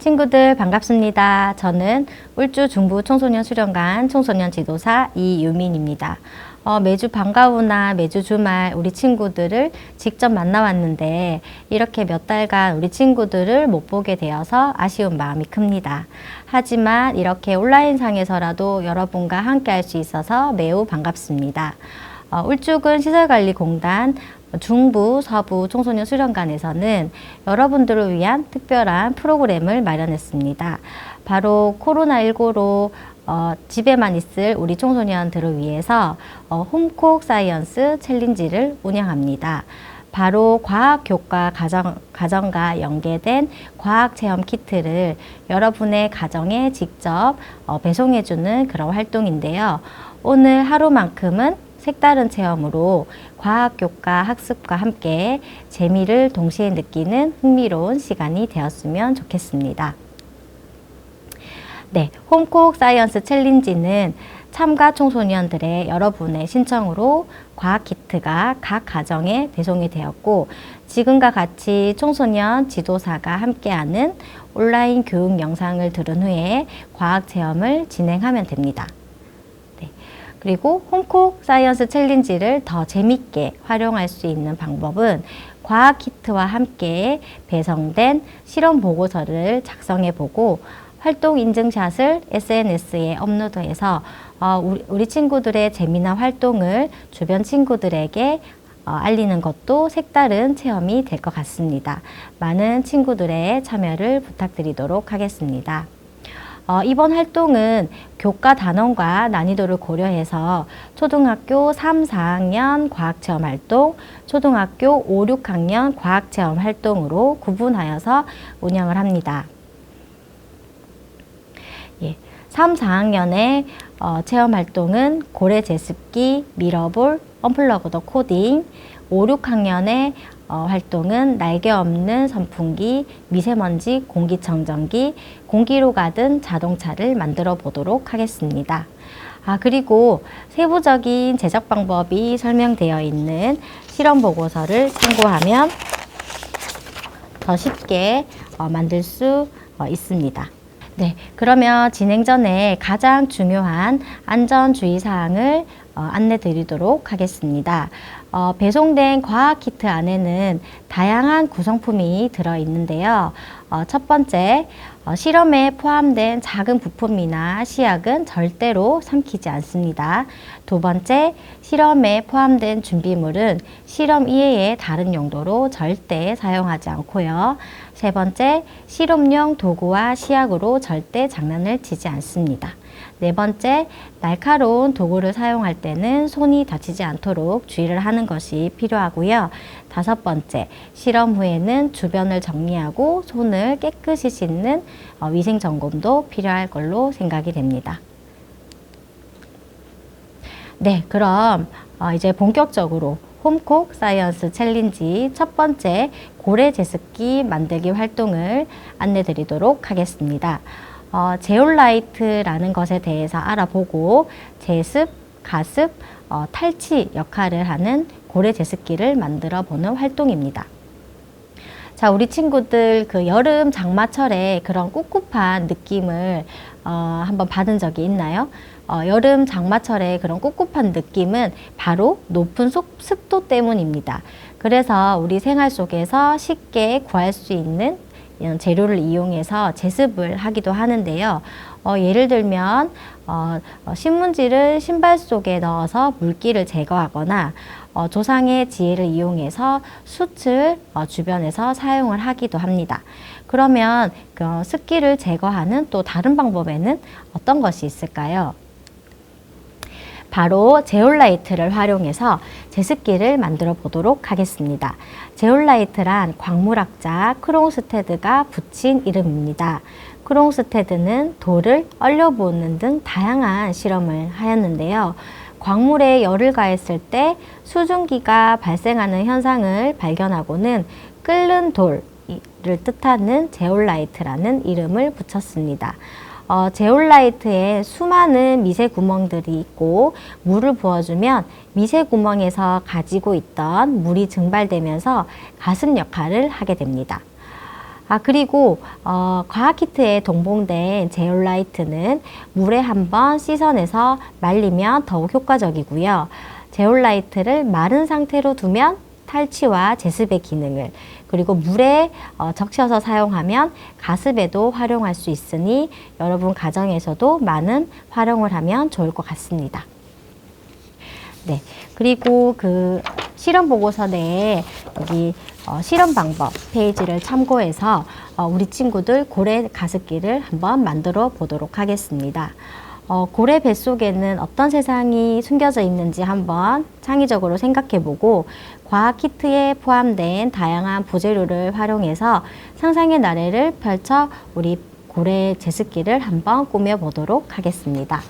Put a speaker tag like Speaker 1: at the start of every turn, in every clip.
Speaker 1: 친구들 반갑습니다. 저는 울주 중부 청소년 수련관 청소년 지도사 이유민입니다. 매주 방과후나 매주 주말 우리 친구들을 직접 만나왔는데 이렇게 몇 달간 우리 친구들을 못 보게 되어서 아쉬운 마음이 큽니다. 하지만 이렇게 온라인상에서라도 여러분과 함께 할 수 있어서 매우 반갑습니다. 울주군 시설관리공단 중부, 서부 청소년 수련관에서는 여러분들을 위한 특별한 프로그램을 마련했습니다. 바로 코로나19로 집에만 있을 우리 청소년들을 위해서 홈콕 사이언스 챌린지를 운영합니다. 바로 과학교과 가정과 연계된 과학체험 키트를 여러분의 가정에 직접 배송해주는 그런 활동인데요. 오늘 하루만큼은 색다른 체험으로 과학교과 학습과 함께 재미를 동시에 느끼는 흥미로운 시간이 되었으면 좋겠습니다. 네, 홈콕 사이언스 챌린지는 참가 청소년들의 여러분의 신청으로 과학 키트가 각 가정에 배송이 되었고, 지금과 같이 청소년 지도사가 함께하는 온라인 교육 영상을 들은 후에 과학 체험을 진행하면 됩니다. 그리고 홈콕 사이언스 챌린지를 더 재밌게 활용할 수 있는 방법은 과학 키트와 함께 배송된 실험 보고서를 작성해 보고 활동 인증샷을 SNS에 업로드해서 우리 친구들의 재미난 활동을 주변 친구들에게 알리는 것도 색다른 체험이 될 것 같습니다. 많은 친구들의 참여를 부탁드리도록 하겠습니다. 이번 활동은 교과 단원과 난이도를 고려해서 초등학교 3, 4학년 과학체험 활동, 초등학교 5, 6학년 과학체험 활동으로 구분하여서 운영을 합니다. 3, 4학년의 체험 활동은 고래 제습기, 미러볼, 언플러그 더 코딩, 5, 6학년의 활동은 날개 없는 선풍기, 미세먼지 공기청정기, 공기로 가든 자동차를 만들어 보도록 하겠습니다. 그리고 세부적인 제작 방법이 설명되어 있는 실험 보고서를 참고하면 더 쉽게 만들 수 있습니다. 네, 그러면 진행 전에 가장 중요한 안전 주의 사항을 안내 드리도록 하겠습니다. 배송된 과학 키트 안에는 다양한 구성품이 들어 있는데요. 첫 번째, 실험에 포함된 작은 부품이나 시약은 절대로 삼키지 않습니다. 두 번째, 실험에 포함된 준비물은 실험 이외의 다른 용도로 절대 사용하지 않고요. 세 번째, 실험용 도구와 시약으로 절대 장난을 치지 않습니다. 네 번째, 날카로운 도구를 사용할 때는 손이 다치지 않도록 주의를 하는 것이 필요하고요. 다섯 번째, 실험 후에는 주변을 정리하고 손을 깨끗이 씻는 위생 점검도 필요할 걸로 생각이 됩니다. 네, 그럼 이제 본격적으로 홈콕 사이언스 챌린지 첫 번째 고래 제습기 만들기 활동을 안내 드리도록 하겠습니다. 제올라이트라는 것에 대해서 알아보고 제습, 가습, 탈취 역할을 하는 고래 제습기를 만들어 보는 활동입니다. 자, 우리 친구들 그 여름 장마철에 그런 꿉꿉한 느낌을 한번 받은 적이 있나요? 여름 장마철에 그런 꿉꿉한 느낌은 바로 높은 습도 때문입니다. 그래서 우리 생활 속에서 쉽게 구할 수 있는 이런 재료를 이용해서 제습을 하기도 하는데요. 예를 들면 신문지를 신발 속에 넣어서 물기를 제거하거나 조상의 지혜를 이용해서 숯을 주변에서 사용을 하기도 합니다. 그러면 그 습기를 제거하는 또 다른 방법에는 어떤 것이 있을까요? 바로 제올라이트를 활용해서 제습기를 만들어 보도록 하겠습니다. 제올라이트란 광물학자 크롱스테드가 붙인 이름입니다. 크롱스테드는 돌을 얼려보는 등 다양한 실험을 하였는데요. 광물에 열을 가했을 때 수증기가 발생하는 현상을 발견하고는 끓는 돌을 뜻하는 제올라이트라는 이름을 붙였습니다. 제올라이트에 수많은 미세 구멍들이 있고 물을 부어주면 미세 구멍에서 가지고 있던 물이 증발되면서 가습 역할을 하게 됩니다. 그리고 과학 키트에 동봉된 제올라이트는 물에 한번 씻어내서 말리면 더욱 효과적이고요. 제올라이트를 마른 상태로 두면 탈취와 제습의 기능을, 그리고 물에 적셔서 사용하면 가습에도 활용할 수 있으니 여러분 가정에서도 많은 활용을 하면 좋을 것 같습니다. 네, 그리고 그 실험 보고서 내에 여기 실험 방법 페이지를 참고해서 우리 친구들 고래 가습기를 한번 만들어 보도록 하겠습니다. 고래 뱃속에는 어떤 세상이 숨겨져 있는지 한번 창의적으로 생각해 보고 과학 키트에 포함된 다양한 부재료를 활용해서 상상의 나래를 펼쳐 우리 고래 제습기를 한번 꾸며 보도록 하겠습니다.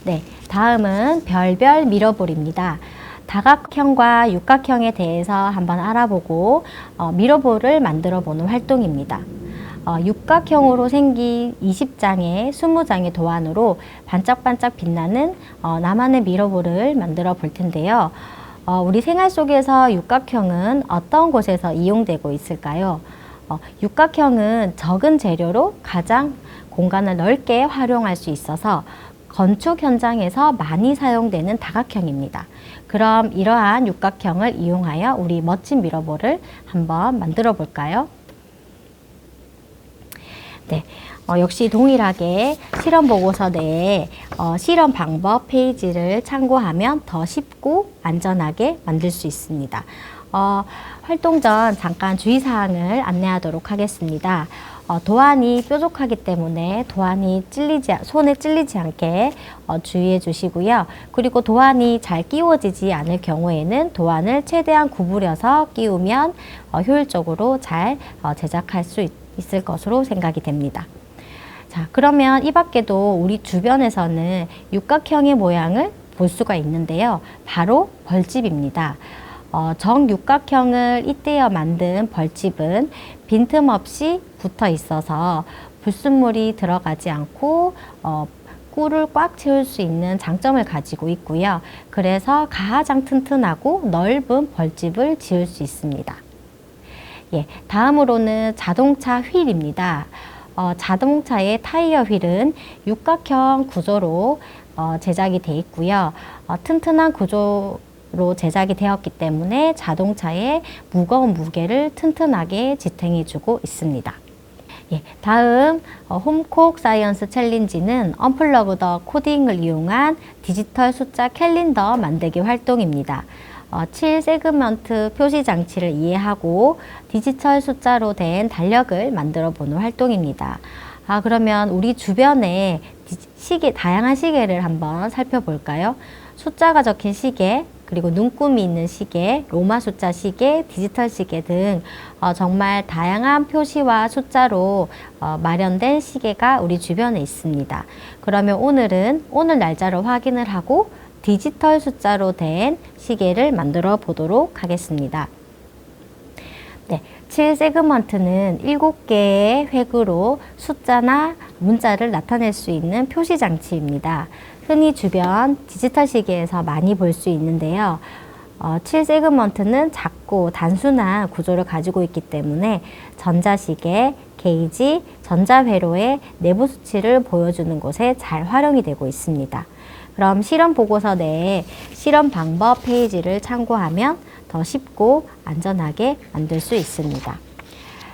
Speaker 1: 네, 다음은 별별 미러볼입니다. 다각형과 육각형에 대해서 한번 알아보고 미러볼을 만들어 보는 활동입니다. 육각형으로 생긴 20장의 20장의 도안으로 반짝반짝 빛나는 나만의 미러볼을 만들어 볼 텐데요. 우리 생활 속에서 육각형은 어떤 곳에서 이용되고 있을까요? 육각형은 적은 재료로 가장 공간을 넓게 활용할 수 있어서 건축 현장에서 많이 사용되는 다각형입니다. 그럼 이러한 육각형을 이용하여 우리 멋진 미러볼을 한번 만들어 볼까요? 네, 역시 동일하게 실험 보고서 내에 실험 방법 페이지를 참고하면 더 쉽고 안전하게 만들 수 있습니다. 활동 전 잠깐 주의사항을 안내하도록 하겠습니다. 도안이 뾰족하기 때문에 도안이 손에 찔리지 않게 주의해 주시고요. 그리고 도안이 잘 끼워지지 않을 경우에는 도안을 최대한 구부려서 끼우면 효율적으로 잘 제작할 수 있을 것으로 생각이 됩니다. 자, 그러면 이 밖에도 우리 주변에서는 육각형의 모양을 볼 수가 있는데요. 바로 벌집입니다. 정육각형을 잇대어 만든 벌집은 빈틈없이 붙어 있어서 불순물이 들어가지 않고 꿀을 꽉 채울 수 있는 장점을 가지고 있고요. 그래서 가장 튼튼하고 넓은 벌집을 지을 수 있습니다. 예, 다음으로는 자동차 휠입니다. 자동차의 타이어 휠은 육각형 구조로 제작이 되어 있고요. 튼튼한 구조로 제작이 되었기 때문에 자동차의 무거운 무게를 튼튼하게 지탱해주고 있습니다. 예, 다음 홈콕 사이언스 챌린지는 언플러그 더 코딩을 이용한 디지털 숫자 캘린더 만들기 활동입니다. 7세그먼트 표시 장치를 이해하고 디지털 숫자로 된 달력을 만들어 보는 활동입니다. 그러면 우리 주변에 다양한 시계를 한번 살펴볼까요? 숫자가 적힌 시계, 그리고 눈금이 있는 시계, 로마 숫자 시계, 디지털 시계 등 정말 다양한 표시와 숫자로 마련된 시계가 우리 주변에 있습니다. 그러면 오늘은 오늘 날짜를 확인을 하고 디지털 숫자로 된 시계를 만들어 보도록 하겠습니다. 네, 7세그먼트는 7개의 획으로 숫자나 문자를 나타낼 수 있는 표시 장치입니다. 흔히 주변 디지털 시계에서 많이 볼 수 있는데요. 7세그먼트는 작고 단순한 구조를 가지고 있기 때문에 전자시계, 게이지, 전자회로의 내부 수치를 보여주는 곳에 잘 활용이 되고 있습니다. 그럼 실험 보고서 내에 실험 방법 페이지를 참고하면 더 쉽고 안전하게 만들 수 있습니다.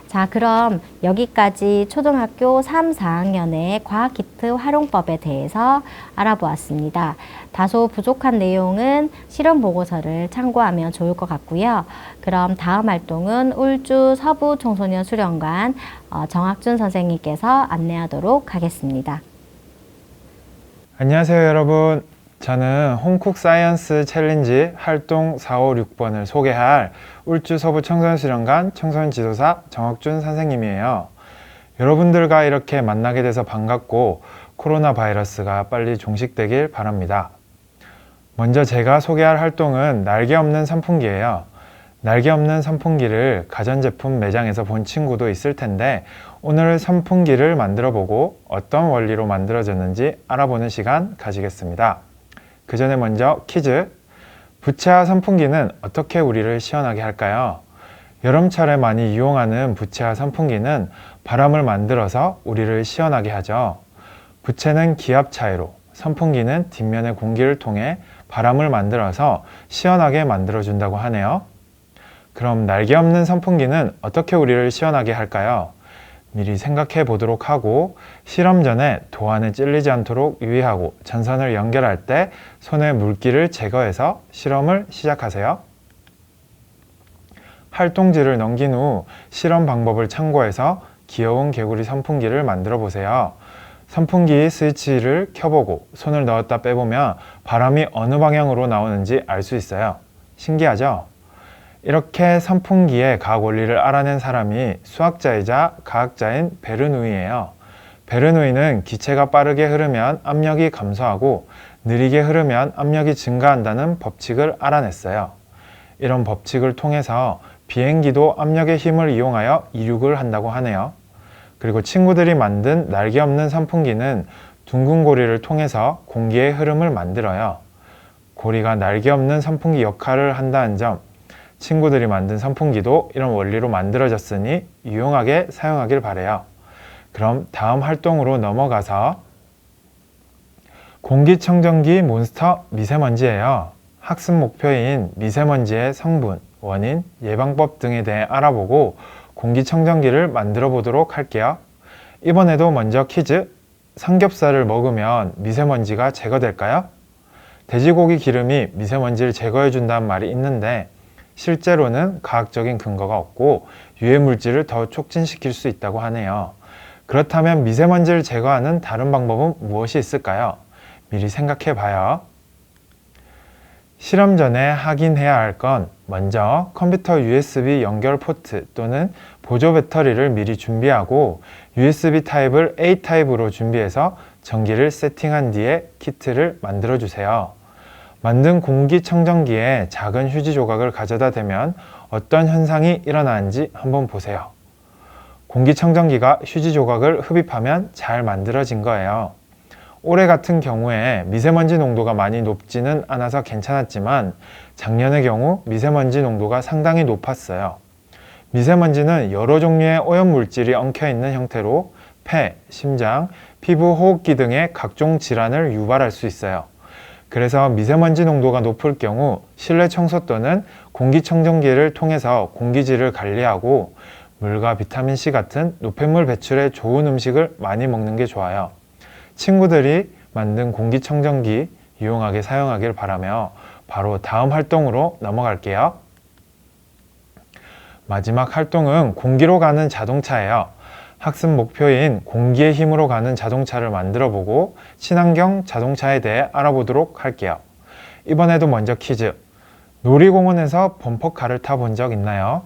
Speaker 1: 자, 그럼 여기까지 초등학교 3, 4학년의 과학키트 활용법에 대해서 알아보았습니다. 다소 부족한 내용은 실험 보고서를 참고하면 좋을 것 같고요. 그럼 다음 활동은 울주 서부 청소년 수련관 정학준 선생님께서 안내하도록 하겠습니다.
Speaker 2: 안녕하세요 여러분. 저는 홈콕 사이언스 챌린지 활동 456번을 소개할 울주 서부 청소년수련관 청소년지도사 정학준 선생님이에요. 여러분들과 이렇게 만나게 돼서 반갑고 코로나 바이러스가 빨리 종식되길 바랍니다. 먼저 제가 소개할 활동은 날개 없는 선풍기예요. 날개 없는 선풍기를 가전제품 매장에서 본 친구도 있을 텐데 오늘 선풍기를 만들어 보고 어떤 원리로 만들어졌는지 알아보는 시간 가지겠습니다. 그 전에 먼저 퀴즈. 부채와 선풍기는 어떻게 우리를 시원하게 할까요? 여름철에 많이 이용하는 부채와 선풍기는 바람을 만들어서 우리를 시원하게 하죠. 부채는 기압 차이로, 선풍기는 뒷면의 공기를 통해 바람을 만들어서 시원하게 만들어준다고 하네요. 그럼 날개 없는 선풍기는 어떻게 우리를 시원하게 할까요? 미리 생각해 보도록 하고 실험 전에 도안에 찔리지 않도록 유의하고 전선을 연결할 때 손의 물기를 제거해서 실험을 시작하세요. 활동지를 넘긴 후 실험 방법을 참고해서 귀여운 개구리 선풍기를 만들어 보세요. 선풍기 스위치를 켜보고 손을 넣었다 빼보면 바람이 어느 방향으로 나오는지 알 수 있어요. 신기하죠? 이렇게 선풍기의 과학 원리를 알아낸 사람이 수학자이자 과학자인 베르누이예요. 베르누이는 기체가 빠르게 흐르면 압력이 감소하고 느리게 흐르면 압력이 증가한다는 법칙을 알아냈어요. 이런 법칙을 통해서 비행기도 압력의 힘을 이용하여 이륙을 한다고 하네요. 그리고 친구들이 만든 날개 없는 선풍기는 둥근 고리를 통해서 공기의 흐름을 만들어요. 고리가 날개 없는 선풍기 역할을 한다는 점, 친구들이 만든 선풍기도 이런 원리로 만들어졌으니 유용하게 사용하길 바래요. 그럼 다음 활동으로 넘어가서 공기청정기 몬스터 미세먼지예요. 학습 목표인 미세먼지의 성분, 원인, 예방법 등에 대해 알아보고 공기청정기를 만들어 보도록 할게요. 이번에도 먼저 퀴즈. 삼겹살을 먹으면 미세먼지가 제거될까요? 돼지고기 기름이 미세먼지를 제거해 준다는 말이 있는데 실제로는 과학적인 근거가 없고 유해물질을 더 촉진시킬 수 있다고 하네요. 그렇다면 미세먼지를 제거하는 다른 방법은 무엇이 있을까요? 미리 생각해 봐요. 실험 전에 확인해야 할 건 먼저 컴퓨터 USB 연결 포트 또는 보조 배터리를 미리 준비하고 USB 타입을 A 타입으로 준비해서 전기를 세팅한 뒤에 키트를 만들어 주세요. 만든 공기청정기에 작은 휴지 조각을 가져다 대면 어떤 현상이 일어나는지 한번 보세요. 공기청정기가 휴지 조각을 흡입하면 잘 만들어진 거예요. 올해 같은 경우에 미세먼지 농도가 많이 높지는 않아서 괜찮았지만 작년의 경우 미세먼지 농도가 상당히 높았어요. 미세먼지는 여러 종류의 오염물질이 엉켜있는 형태로 폐, 심장, 피부, 호흡기 등의 각종 질환을 유발할 수 있어요. 그래서 미세먼지 농도가 높을 경우 실내 청소 또는 공기청정기를 통해서 공기질을 관리하고 물과 비타민C 같은 노폐물 배출에 좋은 음식을 많이 먹는 게 좋아요. 친구들이 만든 공기청정기 유용하게 사용하길 바라며 바로 다음 활동으로 넘어갈게요. 마지막 활동은 공기로 가는 자동차예요. 학습 목표인 공기의 힘으로 가는 자동차를 만들어 보고 친환경 자동차에 대해 알아보도록 할게요. 이번에도 먼저 퀴즈. 놀이공원에서 범퍼카를 타본 적 있나요?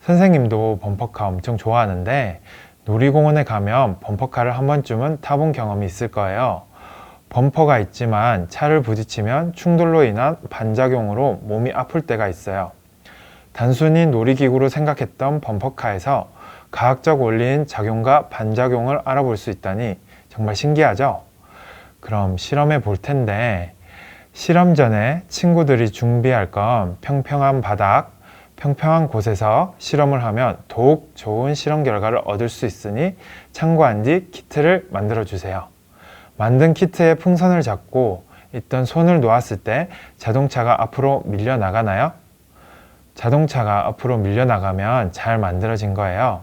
Speaker 2: 선생님도 범퍼카 엄청 좋아하는데 놀이공원에 가면 범퍼카를 한 번쯤은 타본 경험이 있을 거예요. 범퍼가 있지만 차를 부딪히면 충돌로 인한 반작용으로 몸이 아플 때가 있어요. 단순히 놀이기구로 생각했던 범퍼카에서 과학적 원리인 작용과 반작용을 알아볼 수 있다니 정말 신기하죠? 그럼 실험해 볼 텐데 실험 전에 친구들이 준비할 건 평평한 바닥, 평평한 곳에서 실험을 하면 더욱 좋은 실험 결과를 얻을 수 있으니 참고한 뒤 키트를 만들어 주세요. 만든 키트에 풍선을 잡고 있던 손을 놓았을 때 자동차가 앞으로 밀려 나가나요? 자동차가 앞으로 밀려 나가면 잘 만들어진 거예요.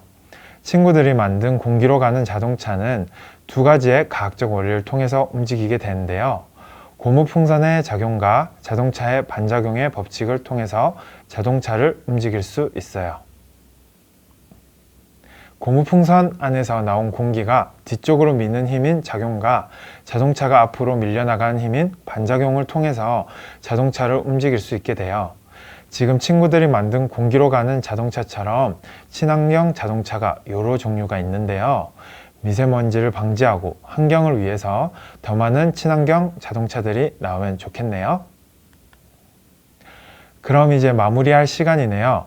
Speaker 2: 친구들이 만든 공기로 가는 자동차는 두 가지의 과학적 원리를 통해서 움직이게 되는데요. 고무풍선의 작용과 자동차의 반작용의 법칙을 통해서 자동차를 움직일 수 있어요. 고무풍선 안에서 나온 공기가 뒤쪽으로 미는 힘인 작용과 자동차가 앞으로 밀려나가는 힘인 반작용을 통해서 자동차를 움직일 수 있게 돼요. 지금 친구들이 만든 공기로 가는 자동차처럼 친환경 자동차가 여러 종류가 있는데요. 미세먼지를 방지하고 환경을 위해서 더 많은 친환경 자동차들이 나오면 좋겠네요. 그럼 이제 마무리할 시간이네요.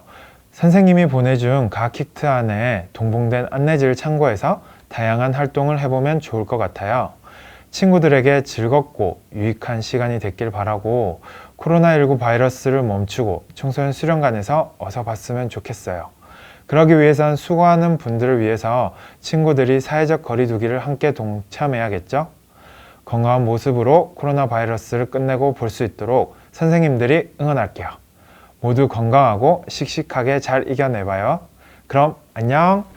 Speaker 2: 선생님이 보내준 과학 키트 안에 동봉된 안내지를 참고해서 다양한 활동을 해보면 좋을 것 같아요. 친구들에게 즐겁고 유익한 시간이 됐길 바라고 코로나19 바이러스를 멈추고 청소년 수련관에서 어서 봤으면 좋겠어요. 그러기 위해선 수고하는 분들을 위해서 친구들이 사회적 거리두기를 함께 동참해야겠죠? 건강한 모습으로 코로나 바이러스를 끝내고 볼 수 있도록 선생님들이 응원할게요. 모두 건강하고 씩씩하게 잘 이겨내봐요. 그럼 안녕!